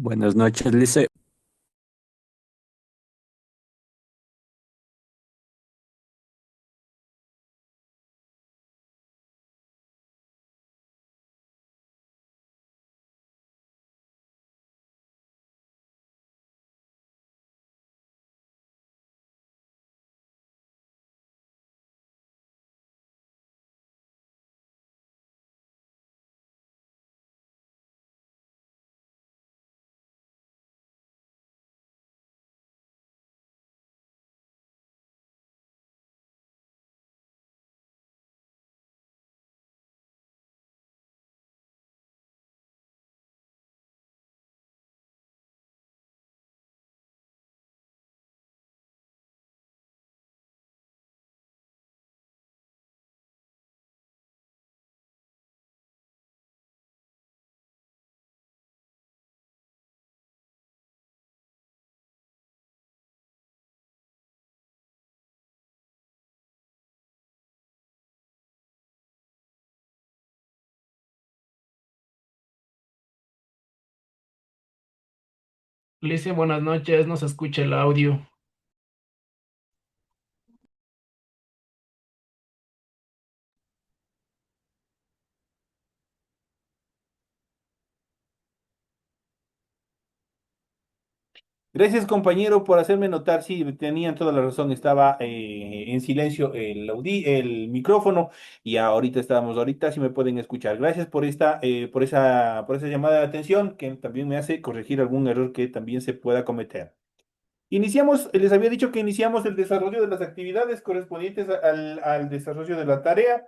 Buenas noches, Lice. Lice, buenas noches, no se escucha el audio. Gracias, compañero, por hacerme notar. Sí, tenían toda la razón. Estaba en silencio el micrófono y ahorita sí me pueden escuchar. Gracias por esa llamada de atención que también me hace corregir algún error que también se pueda cometer. Iniciamos, les había dicho que iniciamos el desarrollo de las actividades correspondientes al desarrollo de la tarea.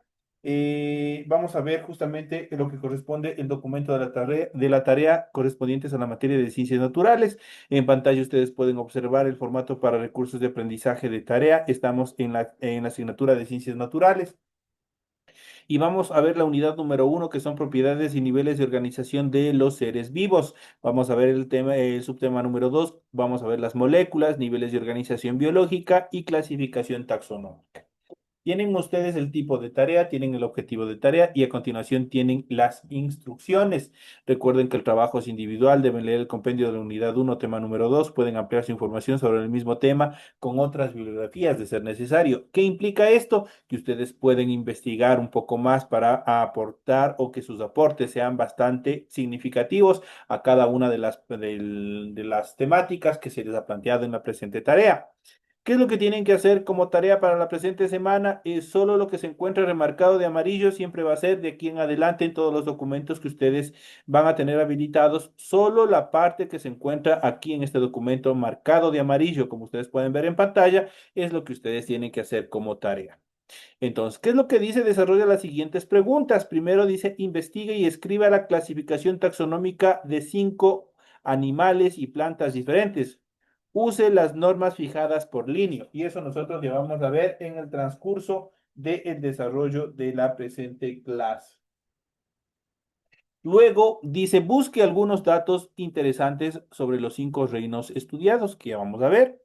Vamos a ver justamente lo que corresponde el documento de la tarea correspondientes a la materia de ciencias naturales. En pantalla ustedes pueden observar el formato para recursos de aprendizaje de tarea. Estamos en la asignatura de ciencias naturales. Y vamos a ver la unidad número uno, que son propiedades y niveles de organización de los seres vivos. Vamos a ver el subtema número dos. Vamos a ver las moléculas, niveles de organización biológica y clasificación taxonómica. Tienen ustedes el tipo de tarea, tienen el objetivo de tarea y a continuación tienen las instrucciones. Recuerden que el trabajo es individual, deben leer el compendio de la unidad uno, tema número 2, pueden ampliar su información sobre el mismo tema con otras bibliografías de ser necesario. ¿Qué implica esto? Que ustedes pueden investigar un poco más para aportar o que sus aportes sean bastante significativos a cada una de las temáticas que se les ha planteado en la presente tarea. ¿Qué es lo que tienen que hacer como tarea para la presente semana? Es solo lo que se encuentra remarcado de amarillo, siempre va a ser de aquí en adelante en todos los documentos que ustedes van a tener habilitados, solo la parte que se encuentra aquí en este documento marcado de amarillo, como ustedes pueden ver en pantalla, es lo que ustedes tienen que hacer como tarea. Entonces, ¿qué es lo que dice? Desarrolla las siguientes preguntas. Primero dice, investigue y escriba la clasificación taxonómica de 5 animales y plantas diferentes. Use las normas fijadas por Linneo. Y eso nosotros ya vamos a ver en el transcurso del desarrollo de la presente clase. Luego dice, busque algunos datos interesantes sobre los 5 reinos estudiados, que ya vamos a ver.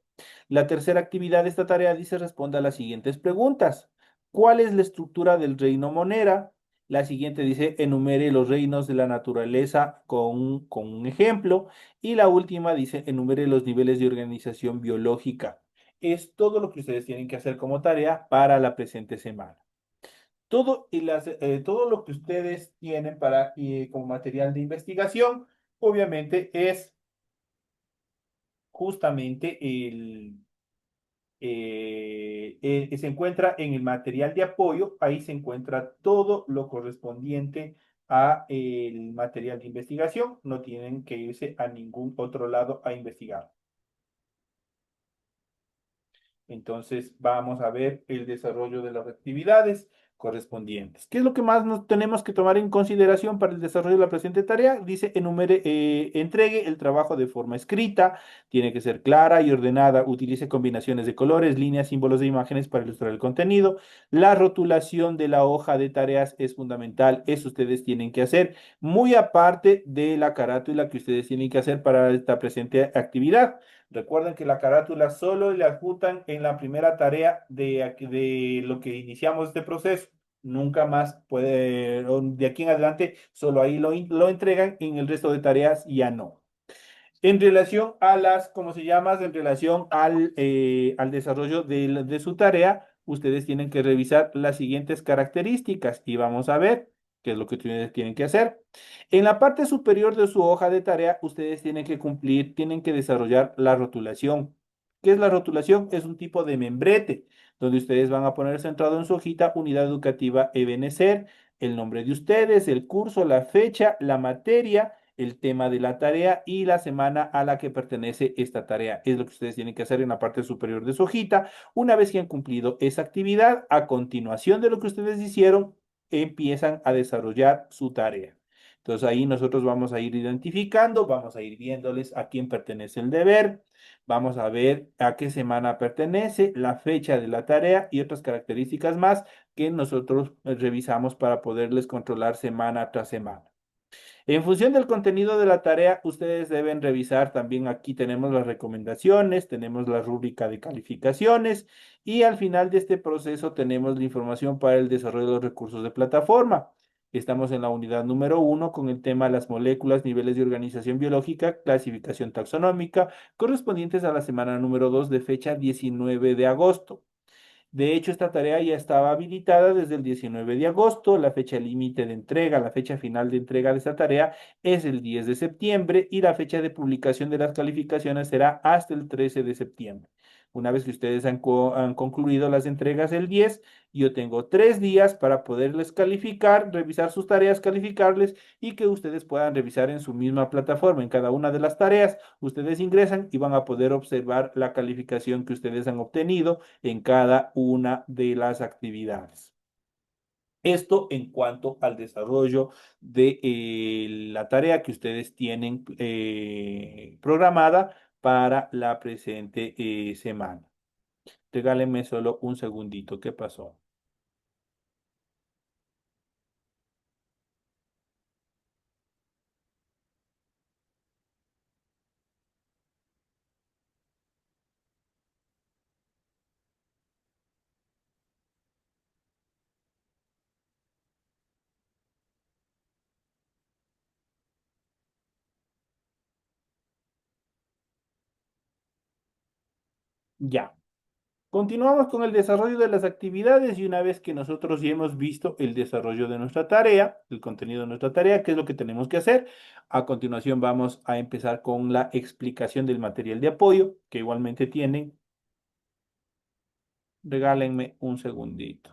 La tercera actividad de esta tarea dice, responda a las siguientes preguntas. ¿Cuál es la estructura del reino Monera? La siguiente dice, enumere los reinos de la naturaleza con un ejemplo. Y la última dice, enumere los niveles de organización biológica. Es todo lo que ustedes tienen que hacer como tarea para la presente semana. Todo lo que ustedes tienen como material de investigación, obviamente es justamente se encuentra en el material de apoyo, ahí se encuentra todo lo correspondiente a el material de investigación, no tienen que irse a ningún otro lado a investigar. Entonces, vamos a ver el desarrollo de las actividades correspondientes. ¿Qué es lo que más nos tenemos que tomar en consideración para el desarrollo de la presente tarea? Dice, entregue el trabajo de forma escrita, tiene que ser clara y ordenada, utilice combinaciones de colores, líneas, símbolos de imágenes para ilustrar el contenido. La rotulación de la hoja de tareas es fundamental, eso ustedes tienen que hacer, muy aparte de la carátula que ustedes tienen que hacer para esta presente actividad. Recuerden que la carátula solo le adjuntan en la primera tarea de lo que iniciamos este proceso. Nunca más puede, de aquí en adelante, solo ahí lo entregan, en el resto de tareas ya no. En relación a las, ¿cómo se llama? En relación al desarrollo de su tarea, ustedes tienen que revisar las siguientes características y vamos a ver qué es lo que ustedes tienen que hacer. En la parte superior de su hoja de tarea, ustedes tienen que cumplir, tienen que desarrollar la rotulación. ¿Qué es la rotulación? Es un tipo de membrete donde ustedes van a poner centrado en su hojita unidad educativa Ebenecer, el nombre de ustedes, el curso, la fecha, la materia, el tema de la tarea y la semana a la que pertenece esta tarea. Es lo que ustedes tienen que hacer en la parte superior de su hojita. Una vez que han cumplido esa actividad, a continuación de lo que ustedes hicieron, empiezan a desarrollar su tarea. Entonces ahí nosotros vamos a ir identificando, vamos a ir viéndoles a quién pertenece el deber, vamos a ver a qué semana pertenece, la fecha de la tarea y otras características más que nosotros revisamos para poderles controlar semana tras semana. En función del contenido de la tarea, ustedes deben revisar también aquí tenemos las recomendaciones, tenemos la rúbrica de calificaciones y al final de este proceso tenemos la información para el desarrollo de los recursos de plataforma. Estamos en la unidad número 1 con el tema las moléculas, niveles de organización biológica, clasificación taxonómica, correspondientes a la semana número 2 de fecha 19 de agosto. De hecho, esta tarea ya estaba habilitada desde el 19 de agosto. La fecha límite de entrega, la fecha final de entrega de esta tarea es el 10 de septiembre y la fecha de publicación de las calificaciones será hasta el 13 de septiembre. Una vez que ustedes han concluido las entregas el 10, yo tengo 3 días para poderles calificar, revisar sus tareas, calificarles y que ustedes puedan revisar en su misma plataforma. En cada una de las tareas, ustedes ingresan y van a poder observar la calificación que ustedes han obtenido en cada una de las actividades. Esto en cuanto al desarrollo de la tarea que ustedes tienen programada para la presente semana. Regálenme solo un segundito. ¿Qué pasó? Ya. Continuamos con el desarrollo de las actividades y una vez que nosotros ya hemos visto el desarrollo de nuestra tarea, el contenido de nuestra tarea, qué es lo que tenemos que hacer, a continuación vamos a empezar con la explicación del material de apoyo que igualmente tienen. Regálenme un segundito.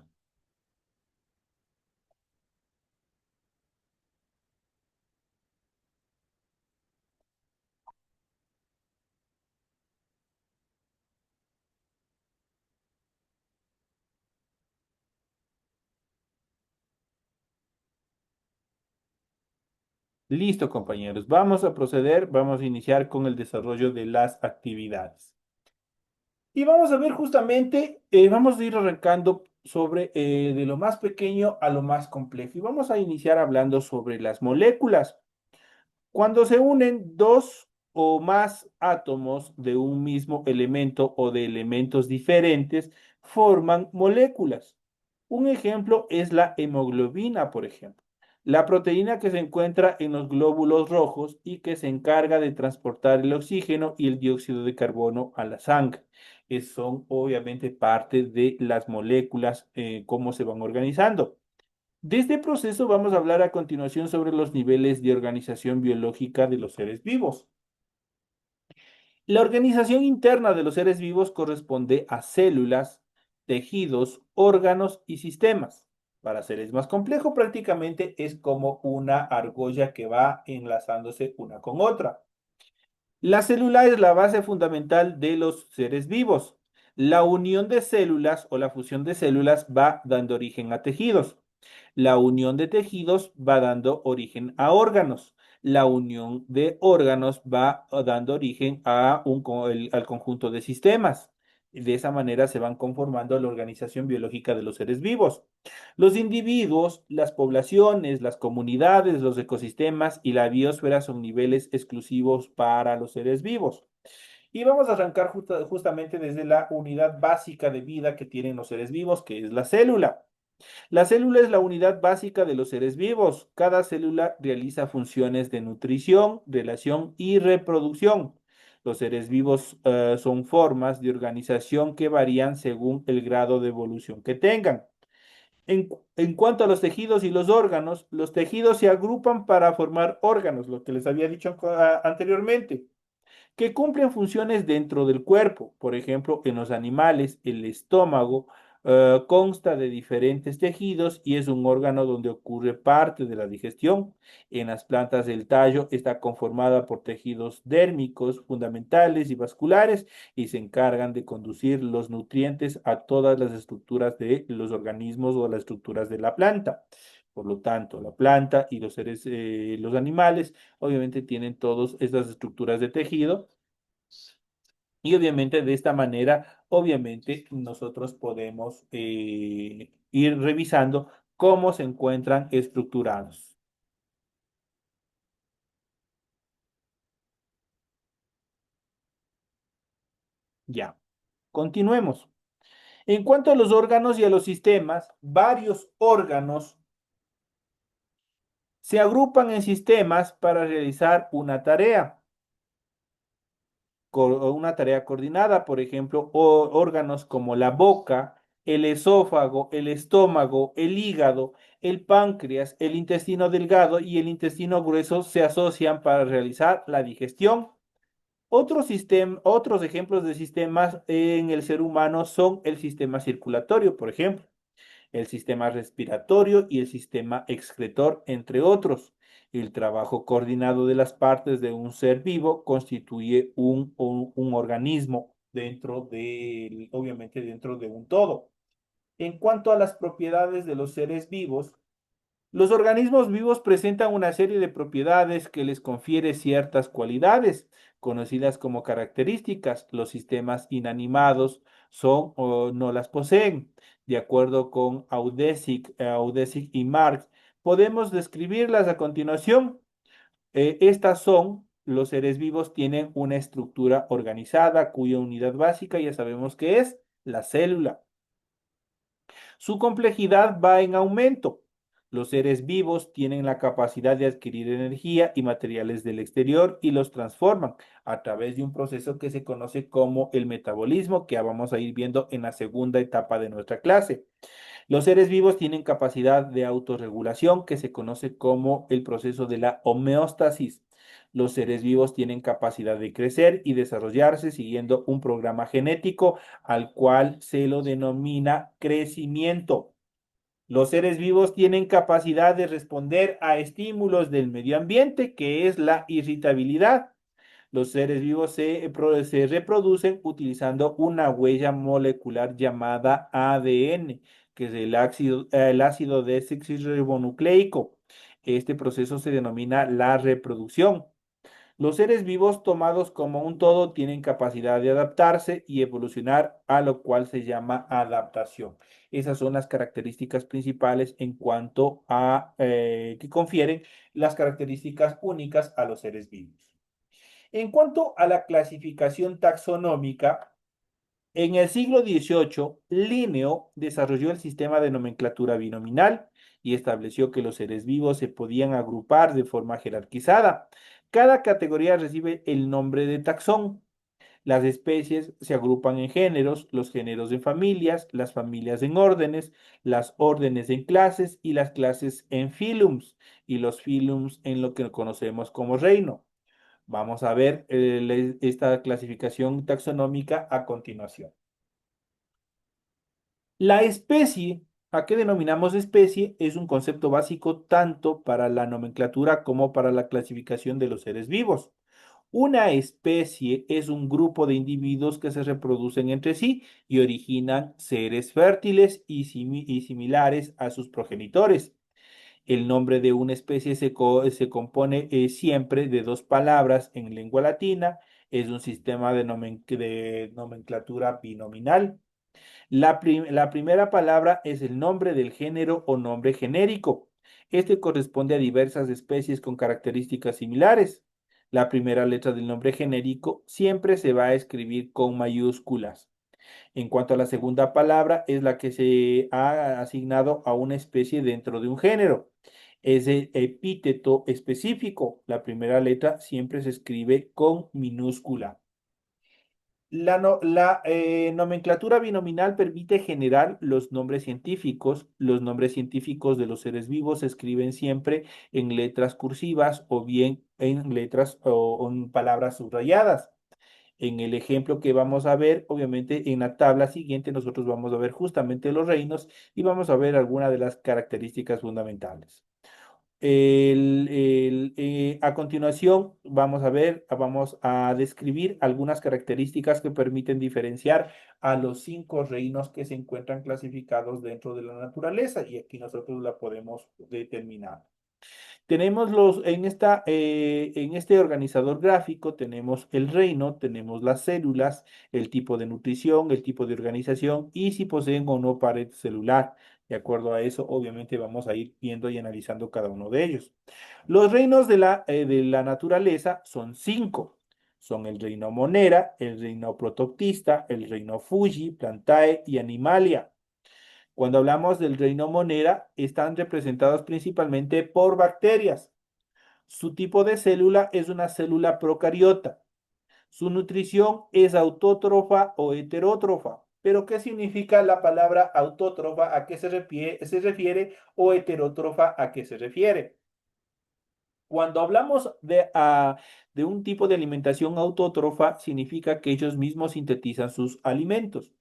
Listo, compañeros. Vamos a proceder, vamos a iniciar con el desarrollo de las actividades. Y vamos a ver justamente, vamos a ir arrancando sobre de lo más pequeño a lo más complejo. Y vamos a iniciar hablando sobre las moléculas. Cuando se unen dos o más átomos de un mismo elemento o de elementos diferentes, forman moléculas. Un ejemplo es la hemoglobina, por ejemplo. La proteína que se encuentra en los glóbulos rojos y que se encarga de transportar el oxígeno y el dióxido de carbono a la sangre. Son obviamente parte de las moléculas, cómo se van organizando. De este proceso vamos a hablar a continuación sobre los niveles de organización biológica de los seres vivos. La organización interna de los seres vivos corresponde a células, tejidos, órganos y sistemas. Para seres más complejos, prácticamente es como una argolla que va enlazándose una con otra. La célula es la base fundamental de los seres vivos. La unión de células o la fusión de células va dando origen a tejidos. La unión de tejidos va dando origen a órganos. La unión de órganos va dando origen a al conjunto de sistemas. De esa manera se van conformando la organización biológica de los seres vivos. Los individuos, las poblaciones, las comunidades, los ecosistemas y la biosfera son niveles exclusivos para los seres vivos. Y vamos a arrancar justamente desde la unidad básica de vida que tienen los seres vivos, que es la célula. La célula es la unidad básica de los seres vivos. Cada célula realiza funciones de nutrición, relación y reproducción. Los seres vivos son formas de organización que varían según el grado de evolución que tengan. En cuanto a los tejidos y los tejidos se agrupan para formar órganos, lo que les había dicho anteriormente, que cumplen funciones dentro del cuerpo. Por ejemplo, en los animales, el estómago consta de diferentes tejidos y es un órgano donde ocurre parte de la digestión. En las plantas del tallo está conformada por tejidos dérmicos, fundamentales y vasculares y se encargan de conducir los nutrientes a todas las estructuras de los organismos o las estructuras de la planta. Por lo tanto, la planta y los animales, obviamente tienen todas estas estructuras de tejido y obviamente de esta manera, obviamente nosotros podemos ir revisando cómo se encuentran estructurados. Ya, continuemos. En cuanto a los órganos y a los sistemas, varios órganos se agrupan en sistemas para realizar una tarea coordinada, por ejemplo, órganos como la boca, el esófago, el estómago, el hígado, el páncreas, el intestino delgado y el intestino grueso se asocian para realizar la digestión. Otros ejemplos de sistemas en el ser humano son el sistema circulatorio, por ejemplo, el sistema respiratorio y el sistema excretor, entre otros. El trabajo coordinado de las partes de un ser vivo constituye un organismo obviamente dentro de un todo. En cuanto a las propiedades de los seres vivos, los organismos vivos presentan una serie de propiedades que les confiere ciertas cualidades, conocidas como características. Los sistemas inanimados son o no las poseen. De acuerdo con Audesic y Marx, podemos describirlas a continuación. Estas son, los seres vivos tienen una estructura organizada cuya unidad básica ya sabemos que es la célula. Su complejidad va en aumento. Los seres vivos tienen la capacidad de adquirir energía y materiales del exterior y los transforman a través de un proceso que se conoce como el metabolismo, que ya vamos a ir viendo en la segunda etapa de nuestra clase. Los seres vivos tienen capacidad de autorregulación que se conoce como el proceso de la homeostasis. Los seres vivos tienen capacidad de crecer y desarrollarse siguiendo un programa genético al cual se lo denomina crecimiento. Los seres vivos tienen capacidad de responder a estímulos del medio ambiente, que es la irritabilidad. Los seres vivos se reproducen utilizando una huella molecular llamada ADN, que es el ácido desoxirribonucleico. Este proceso se denomina la reproducción. Los seres vivos tomados como un todo tienen capacidad de adaptarse y evolucionar, a lo cual se llama adaptación. Esas son las características principales en cuanto a que confieren las características únicas a los seres vivos. En cuanto a la clasificación taxonómica, en el siglo XVIII, Linneo desarrolló el sistema de nomenclatura binominal y estableció que los seres vivos se podían agrupar de forma jerarquizada. Cada categoría recibe el nombre de taxón. Las especies se agrupan en géneros, los géneros en familias, las familias en órdenes, las órdenes en clases y las clases en filums y los filums en lo que conocemos como reino. Vamos a ver esta clasificación taxonómica a continuación. La especie, ¿a qué denominamos especie? Es un concepto básico tanto para la nomenclatura como para la clasificación de los seres vivos. Una especie es un grupo de individuos que se reproducen entre sí y originan seres fértiles y similares a sus progenitores. El nombre de una especie se compone siempre de dos palabras en lengua latina. Es un sistema de nomenclatura binominal. La primera palabra es el nombre del género o nombre genérico. Este corresponde a diversas especies con características similares. La primera letra del nombre genérico siempre se va a escribir con mayúsculas. En cuanto a la segunda palabra, es la que se ha asignado a una especie dentro de un género. Es el epíteto específico. La primera letra siempre se escribe con minúscula. La nomenclatura binominal permite generar los nombres científicos. Los nombres científicos de los seres vivos se escriben siempre en letras cursivas o bien en letras o en palabras subrayadas. En el ejemplo que vamos a ver, obviamente en la tabla siguiente nosotros vamos a ver justamente los reinos y vamos a ver algunas de las características fundamentales. A continuación, vamos a describir algunas características que permiten diferenciar a los 5 reinos que se encuentran clasificados dentro de la naturaleza y aquí nosotros la podemos determinar. Tenemos en este organizador gráfico tenemos el reino, tenemos las células, el tipo de nutrición, el tipo de organización y si poseen o no pared celular. De acuerdo a eso, obviamente vamos a ir viendo y analizando cada uno de ellos. Los reinos de la naturaleza son 5. Son el reino Monera, el reino Protoctista, el reino Fuji, Plantae y Animalia. Cuando hablamos del reino Monera, están representados principalmente por bacterias. Su tipo de célula es una célula procariota. Su nutrición es autótrofa o heterótrofa. ¿Pero qué significa la palabra autótrofa? ¿A qué se refiere? ¿O heterótrofa a qué se refiere? Cuando hablamos de un tipo de alimentación autótrofa, significa que ellos mismos sintetizan sus alimentos.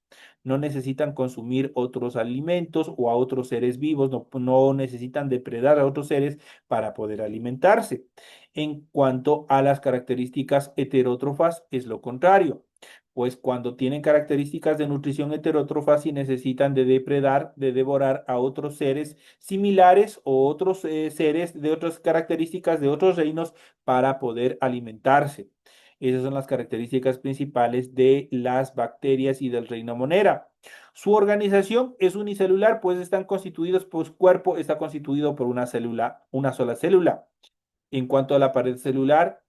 No necesitan consumir otros alimentos o a otros seres vivos, no necesitan depredar a otros seres para poder alimentarse. En cuanto a las características heterótrofas, es lo contrario. Pues cuando tienen características de nutrición heterótrofa, sí necesitan de depredar, de devorar a otros seres similares o otros seres de otras características de otros reinos para poder alimentarse. Esas son las características principales de las bacterias y del reino Monera. Su organización es unicelular, pues están constituidos, pues su cuerpo está constituido por una célula, una sola célula. En cuanto a la pared celular,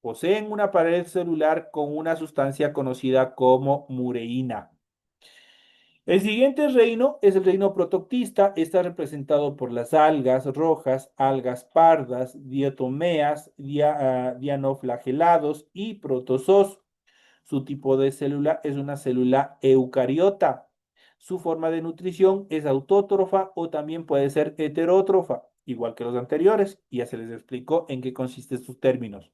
poseen una pared celular con una sustancia conocida como mureína. El siguiente reino es el reino protoctista. Está representado por las algas rojas, algas pardas, diatomeas, dianoflagelados y protozoos. Su tipo de célula es una célula eucariota. Su forma de nutrición es autótrofa o también puede ser heterótrofa, igual que los anteriores. Y ya se les explicó en qué consisten estos términos.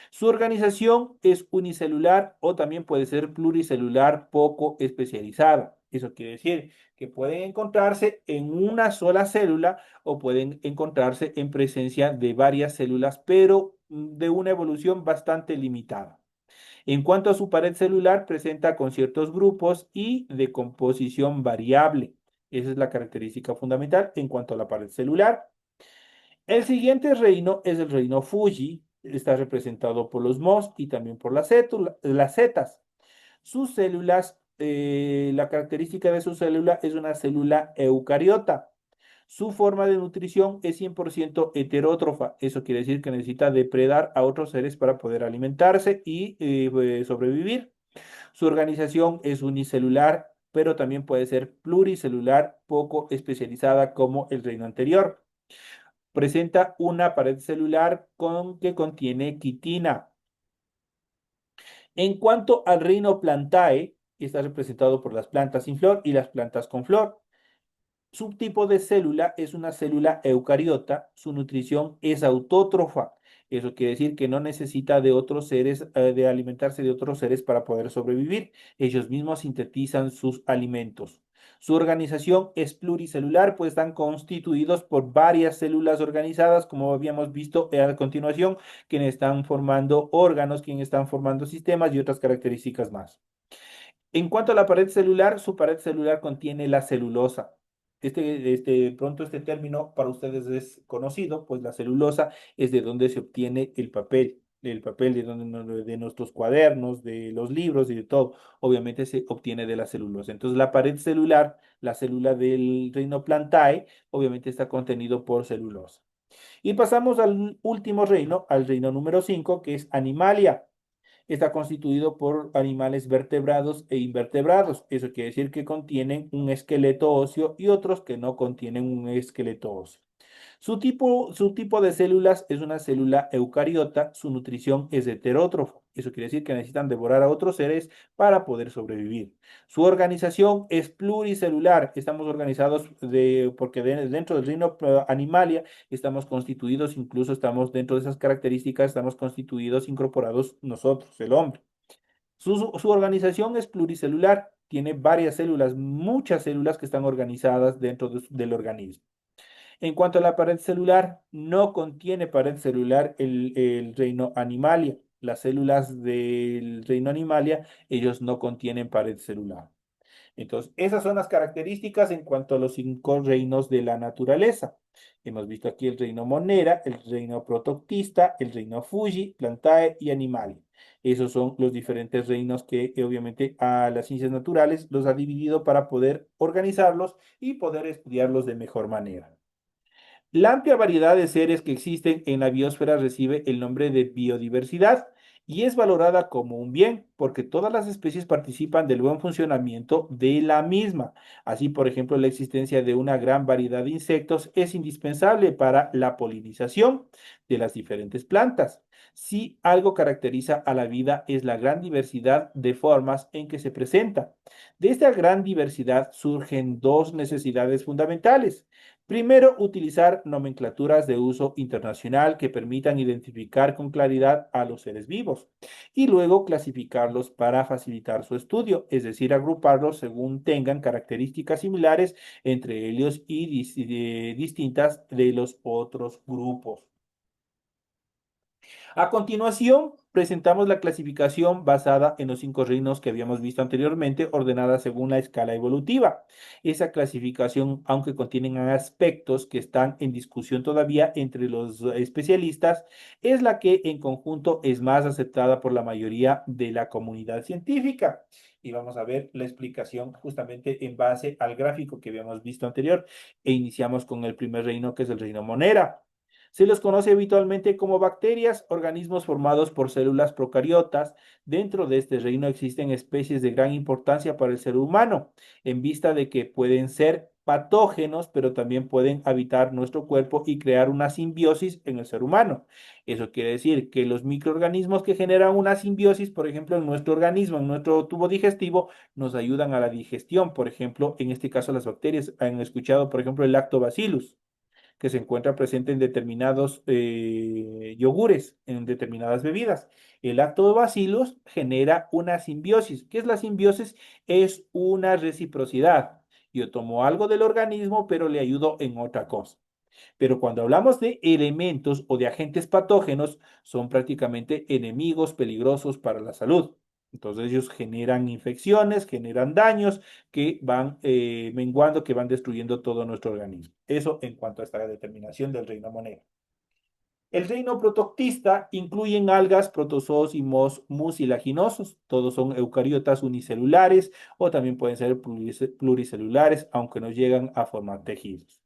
Su organización es unicelular o también puede ser pluricelular poco especializada. Eso quiere decir que pueden encontrarse en una sola célula o pueden encontrarse en presencia de varias células, pero de una evolución bastante limitada. En cuanto a su pared celular, presenta con ciertos grupos y de composición variable. Esa es la característica fundamental en cuanto a la pared celular. El siguiente reino es el reino Fuji. Está representado por los Mos y también por las zetas. Sus células, la característica de su célula es una célula eucariota. Su forma de nutrición es 100% heterótrofa. Eso quiere decir que necesita depredar a otros seres para poder alimentarse y sobrevivir. Su organización es unicelular, pero también puede ser pluricelular, poco especializada como el reino anterior. Presenta una pared celular que contiene quitina. En cuanto al reino Plantae, está representado por las plantas sin flor y las plantas con flor. Su tipo de célula es una célula eucariota, su nutrición es autótrofa. Eso quiere decir que no necesita de otros seres, de alimentarse de otros seres para poder sobrevivir. Ellos mismos sintetizan sus alimentos. Su organización es pluricelular, pues están constituidos por varias células organizadas, como habíamos visto a continuación, quienes están formando órganos, quienes están formando sistemas y otras características más. En cuanto a la pared celular, su pared celular contiene la celulosa. Pronto este término para ustedes es conocido, pues la celulosa es de donde se obtiene el papel de nuestros cuadernos, de los libros y de todo, obviamente se obtiene de la celulosa. Entonces la pared celular, la célula del reino Plantae, obviamente está contenido por celulosa. Y pasamos al último reino, al reino número 5, que es Animalia. está constituido por animales vertebrados e invertebrados. Eso quiere decir que contienen un esqueleto óseo y otros que no contienen un esqueleto óseo. Su tipo de células es una célula eucariota, su nutrición es heterótrofo. Eso quiere decir que necesitan devorar a otros seres para poder sobrevivir. Su organización es pluricelular. Estamos organizados porque dentro del reino animalia estamos constituidos, incluso estamos dentro de esas características, estamos constituidos, incorporados nosotros, el hombre. Su organización es pluricelular. Tiene varias células, muchas células que están organizadas dentro del organismo. En cuanto a la pared celular, no contiene pared celular el reino animalia. Las células del reino animalia, ellos no contienen pared celular. Entonces, esas son las características en cuanto a los 5 reinos de la naturaleza. Hemos visto aquí el reino Monera, el reino Protoctista, el reino Fuji, Plantae y Animalia. Esos son los diferentes reinos que obviamente a las ciencias naturales los ha dividido para poder organizarlos y poder estudiarlos de mejor manera. La amplia variedad de seres que existen en la biosfera recibe el nombre de biodiversidad y es valorada como un bien porque todas las especies participan del buen funcionamiento de la misma. Así, por ejemplo, la existencia de una gran variedad de insectos es indispensable para la polinización de las diferentes plantas. Si algo caracteriza a la vida es la gran diversidad de formas en que se presenta. De esta gran diversidad surgen dos necesidades fundamentales. Primero, utilizar nomenclaturas de uso internacional que permitan identificar con claridad a los seres vivos y luego clasificarlos para facilitar su estudio, es decir, agruparlos según tengan características similares entre ellos y distintas de los otros grupos. A continuación, presentamos la clasificación basada en los 5 reinos que habíamos visto anteriormente, ordenada según la escala evolutiva. Esa clasificación, aunque contienen aspectos que están en discusión todavía entre los especialistas, es la que en conjunto es más aceptada por la mayoría de la comunidad científica. Y vamos a ver la explicación justamente en base al gráfico que habíamos visto anterior. E iniciamos con el primer reino, que es el reino Monera. Se los conoce habitualmente como bacterias, organismos formados por células procariotas. Dentro de este reino existen especies de gran importancia para el ser humano, en vista de que pueden ser patógenos, pero también pueden habitar nuestro cuerpo y crear una simbiosis en el ser humano. Eso quiere decir que los microorganismos que generan una simbiosis, por ejemplo, en nuestro organismo, en nuestro tubo digestivo, nos ayudan a la digestión. Por ejemplo, en este caso las bacterias han escuchado, por ejemplo, el lactobacillus que se encuentra presente en determinados yogures, en determinadas bebidas. El lactobacillus genera una simbiosis. ¿Qué es la simbiosis? Es una reciprocidad. Yo tomo algo del organismo, pero le ayudo en otra cosa. Pero cuando hablamos de elementos o de agentes patógenos, son prácticamente enemigos peligrosos para la salud. Entonces ellos generan infecciones, generan daños que van menguando, que van destruyendo todo nuestro organismo. Eso en cuanto a esta determinación del reino monero. El reino protoctista incluye algas, protozoos y mucilaginosos. Todos son eucariotas unicelulares o también pueden ser pluricelulares, aunque no llegan a formar tejidos.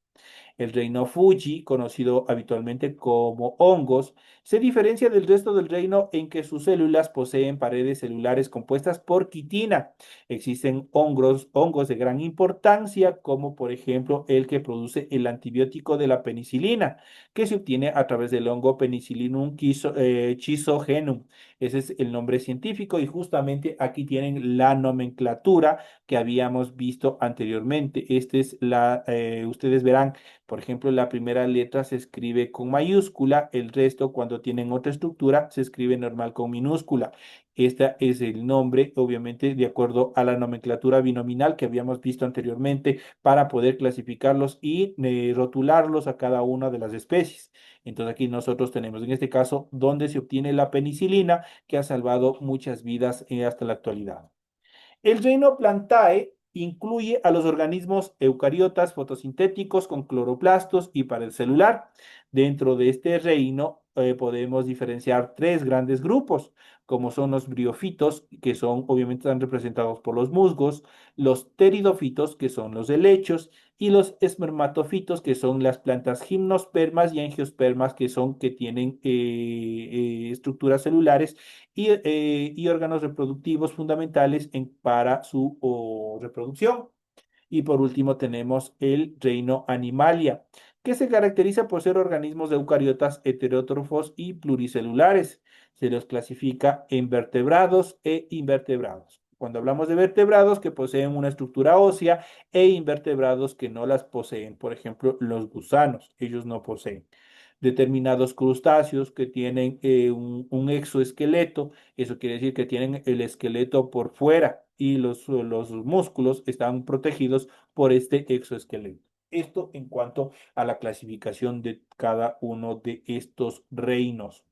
El reino Fuji, conocido habitualmente como hongos, se diferencia del resto del reino en que sus células poseen paredes celulares compuestas por quitina. Existen hongos de gran importancia, como por ejemplo el que produce el antibiótico de la penicilina, que se obtiene a través del hongo Penicillium schizogenum. Ese es el nombre científico y justamente aquí tienen la nomenclatura que habíamos visto anteriormente. Ustedes verán, por ejemplo, la primera letra se escribe con mayúscula, el resto cuando tienen otra estructura se escribe normal con minúscula. Este es el nombre, obviamente, de acuerdo a la nomenclatura binominal que habíamos visto anteriormente para poder clasificarlos y rotularlos a cada una de las especies. Entonces aquí nosotros tenemos en este caso donde se obtiene la penicilina que ha salvado muchas vidas hasta la actualidad. El reino Plantae incluye a los organismos eucariotas fotosintéticos con cloroplastos y pared celular. Dentro de este reino podemos diferenciar 3 grandes grupos, como son los briofitos, que son obviamente están representados por los musgos, los pteridofitos, que son los helechos, y los espermatofitos, que son las plantas gimnospermas y angiospermas, que son que tienen estructuras celulares y órganos reproductivos fundamentales para su reproducción. Y por último tenemos el reino Animalia, que se caracteriza por ser organismos eucariotas heterótrofos y pluricelulares. Se los clasifica en vertebrados e invertebrados. Cuando hablamos de vertebrados que poseen una estructura ósea e invertebrados que no las poseen, por ejemplo, los gusanos, ellos no poseen. Determinados crustáceos que tienen un exoesqueleto, eso quiere decir que tienen el esqueleto por fuera y los músculos están protegidos por este exoesqueleto. Esto en cuanto a la clasificación de cada uno de estos reinos.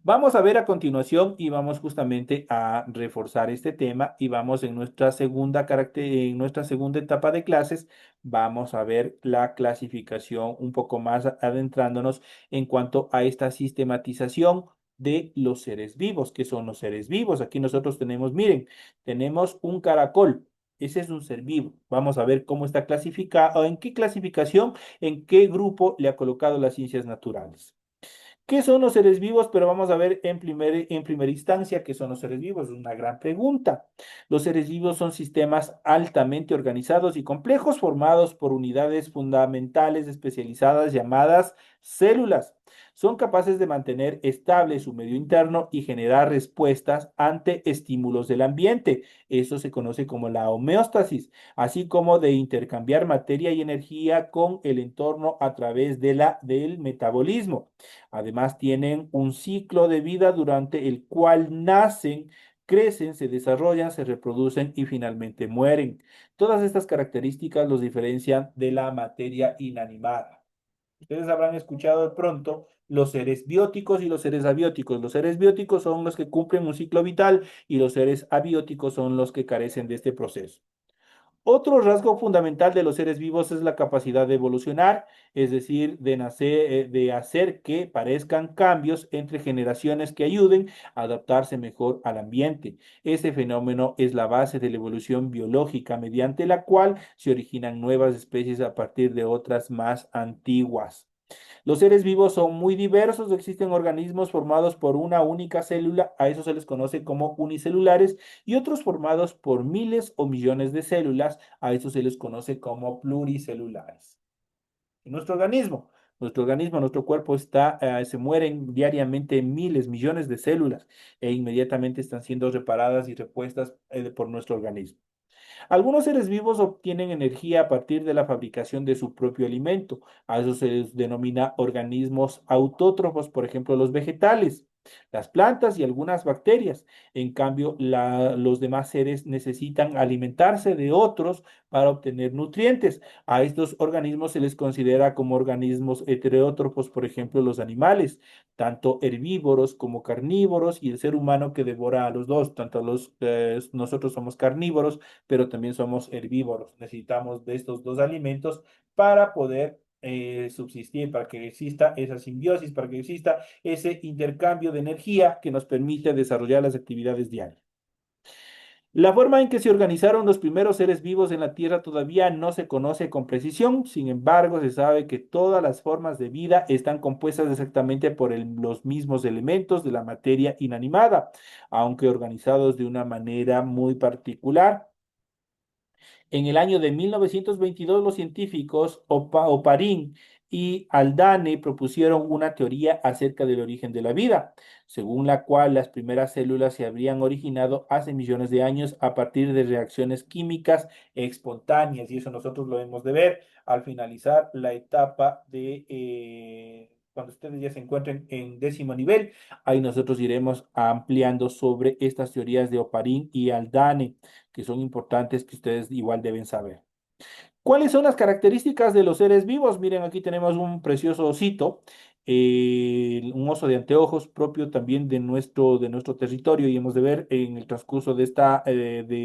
Vamos a ver a continuación y vamos justamente a reforzar este tema y vamos en nuestra en nuestra segunda etapa de clases, vamos a ver la clasificación un poco más adentrándonos en cuanto a esta sistematización de los seres vivos. ¿Qué son los seres vivos? Aquí nosotros tenemos, miren, tenemos un caracol. Ese es un ser vivo. Vamos a ver cómo está clasificado, en qué clasificación, en qué grupo le ha colocado las ciencias naturales. ¿Qué son los seres vivos? Pero vamos a ver en primera instancia qué son los seres vivos. Es una gran pregunta. Los seres vivos son sistemas altamente organizados y complejos formados por unidades fundamentales especializadas llamadas células. Son capaces de mantener estable su medio interno y generar respuestas ante estímulos del ambiente. Eso se conoce como la homeostasis, así como de intercambiar materia y energía con el entorno a través del metabolismo. Además, tienen un ciclo de vida durante el cual nacen, crecen, se desarrollan, se reproducen y finalmente mueren. Todas estas características los diferencian de la materia inanimada. Ustedes habrán escuchado de pronto los seres bióticos y los seres abióticos. Los seres bióticos son los que cumplen un ciclo vital y los seres abióticos son los que carecen de este proceso. Otro rasgo fundamental de los seres vivos es la capacidad de evolucionar, es decir, de nacer, de hacer que parezcan cambios entre generaciones que ayuden a adaptarse mejor al ambiente. Ese fenómeno es la base de la evolución biológica, mediante la cual se originan nuevas especies a partir de otras más antiguas. Los seres vivos son muy diversos, existen organismos formados por una única célula, a eso se les conoce como unicelulares, y otros formados por miles o millones de células, a eso se les conoce como pluricelulares. En nuestro organismo, nuestro cuerpo se mueren diariamente miles, millones de células e inmediatamente están siendo reparadas y repuestas por nuestro organismo. Algunos seres vivos obtienen energía a partir de la fabricación de su propio alimento. A eso se les denomina organismos autótrofos, por ejemplo, los vegetales, las plantas y algunas bacterias. En cambio, los demás seres necesitan alimentarse de otros para obtener nutrientes. A estos organismos se les considera como organismos heterótrofos, por ejemplo, los animales, tanto herbívoros como carnívoros, y el ser humano que devora a los dos, nosotros somos carnívoros pero también somos herbívoros. Necesitamos de estos dos alimentos para poder subsistir, para que exista esa simbiosis, para que exista ese intercambio de energía que nos permite desarrollar las actividades diarias. La forma en que se organizaron los primeros seres vivos en la Tierra todavía no se conoce con precisión, sin embargo, se sabe que todas las formas de vida están compuestas exactamente por los mismos elementos de la materia inanimada, aunque organizados de una manera muy particular. En el año de 1922, los científicos Oparin y Aldane propusieron una teoría acerca del origen de la vida, según la cual las primeras células se habrían originado hace millones de años a partir de reacciones químicas espontáneas, y eso nosotros lo hemos de ver al finalizar la etapa cuando ustedes ya se encuentren en décimo nivel, ahí nosotros iremos ampliando sobre estas teorías de Oparin y Aldane que son importantes que ustedes igual deben saber. ¿Cuáles son las características de los seres vivos? Miren, aquí tenemos un precioso osito, un oso de anteojos propio también de nuestro territorio y hemos de ver en el transcurso de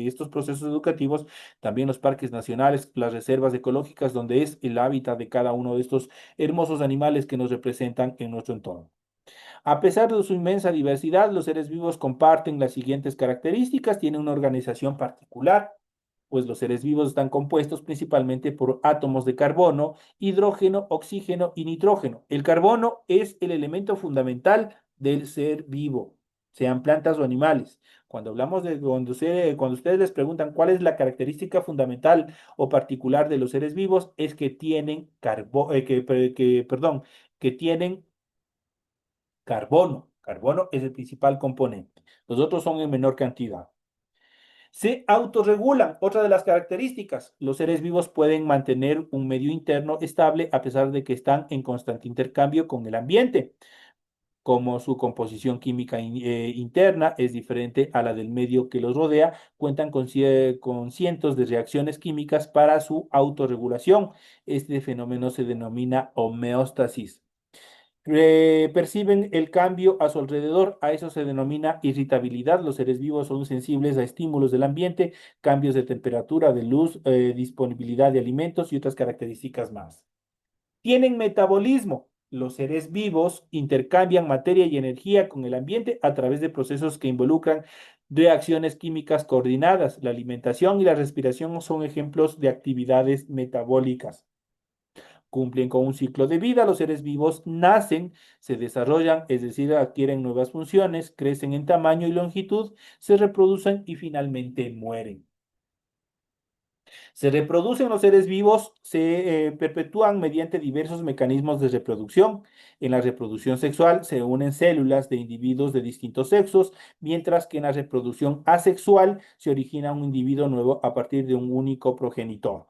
estos procesos educativos también los parques nacionales, las reservas ecológicas, donde es el hábitat de cada uno de estos hermosos animales que nos representan en nuestro entorno. A pesar de su inmensa diversidad, los seres vivos comparten las siguientes características, tienen una organización particular, Pues los seres vivos están compuestos principalmente por átomos de carbono, hidrógeno, oxígeno y nitrógeno. El carbono es el elemento fundamental del ser vivo, sean plantas o animales. Cuando hablamos de, cuando ustedes les preguntan cuál es la característica fundamental o particular de los seres vivos, es que tienen que tienen carbono. Carbono es el principal componente. Los otros son en menor cantidad. Se autorregulan. Otra de las características, los seres vivos pueden mantener un medio interno estable a pesar de que están en constante intercambio con el ambiente. Como su composición química interna es diferente a la del medio que los rodea, cuentan con cientos de reacciones químicas para su autorregulación. Este fenómeno se denomina homeostasis. Perciben el cambio a su alrededor, a eso se denomina irritabilidad. Los seres vivos son sensibles a estímulos del ambiente, cambios de temperatura, de luz, disponibilidad de alimentos y otras características más. Tienen metabolismo. Los seres vivos intercambian materia y energía con el ambiente a través de procesos que involucran reacciones químicas coordinadas. La alimentación y la respiración son ejemplos de actividades metabólicas. Cumplen con un ciclo de vida. Los seres vivos nacen, se desarrollan, es decir, adquieren nuevas funciones, crecen en tamaño y longitud, se reproducen y finalmente mueren. Se reproducen los seres vivos, se perpetúan mediante diversos mecanismos de reproducción. En la reproducción sexual se unen células de individuos de distintos sexos, mientras que en la reproducción asexual se origina un individuo nuevo a partir de un único progenitor.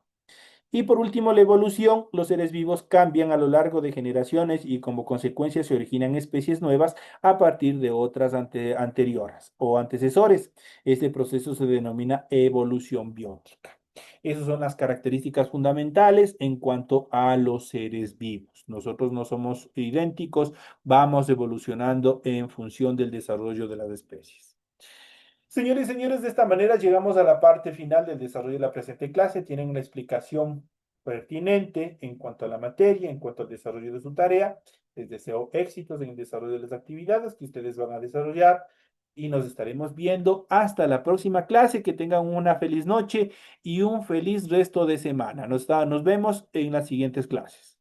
Y por último, la evolución. Los seres vivos cambian a lo largo de generaciones y como consecuencia se originan especies nuevas a partir de otras anteriores o antecesores. Este proceso se denomina evolución biótica. Esas son las características fundamentales en cuanto a los seres vivos. Nosotros no somos idénticos, vamos evolucionando en función del desarrollo de las especies. Señores y señores, de esta manera llegamos a la parte final del desarrollo de la presente clase. Tienen una explicación pertinente en cuanto a la materia, en cuanto al desarrollo de su tarea. Les deseo éxitos en el desarrollo de las actividades que ustedes van a desarrollar y nos estaremos viendo hasta la próxima clase. Que tengan una feliz noche y un feliz resto de semana. Nos vemos en las siguientes clases.